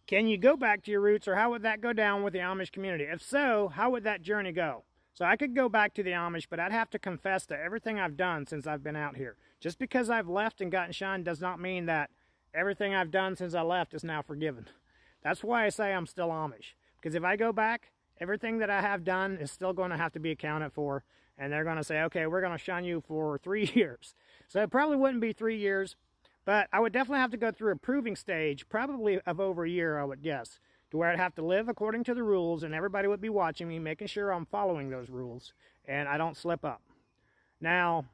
Can you go back to your roots, or how would that go down with the Amish community? If so, how would that journey go? So I could go back to the Amish, but I'd have to confess to everything I've done since I've been out here. Just because I've left and gotten shunned does not mean that everything I've done since I left is now forgiven. That's why I say I'm still Amish. Because if I go back, everything that I have done is still going to have to be accounted for. And they're going to say, okay, we're going to shun you for 3 years. So it probably wouldn't be 3 years. But I would definitely have to go through a proving stage, probably of over a year, I would guess, to where I'd have to live according to the rules, and everybody would be watching me, making sure I'm following those rules, and I don't slip up. Now,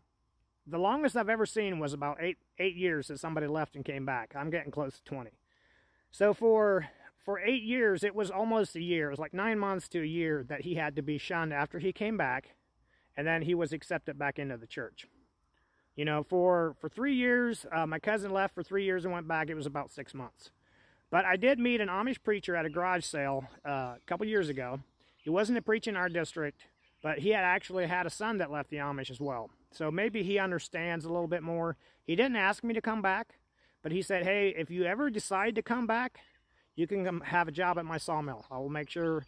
the longest I've ever seen was about eight years since somebody left and came back. I'm getting close to 20. So for 8 years, it was almost a year. It was like 9 months to a year that he had to be shunned after he came back, and then he was accepted back into the church. You know, for 3 years, my cousin left for 3 years and went back. It was about 6 months. But I did meet an Amish preacher at a garage sale a couple years ago. He wasn't a preacher in our district, but he had actually had a son that left the Amish as well. So maybe he understands a little bit more. He didn't ask me to come back, but he said, hey, if you ever decide to come back, you can come have a job at my sawmill. I will make sure,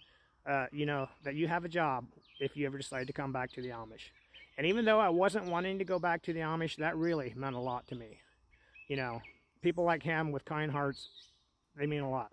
you know, that you have a job if you ever decide to come back to the Amish. And even though I wasn't wanting to go back to the Amish, that really meant a lot to me. You know, people like him with kind hearts, they mean a lot.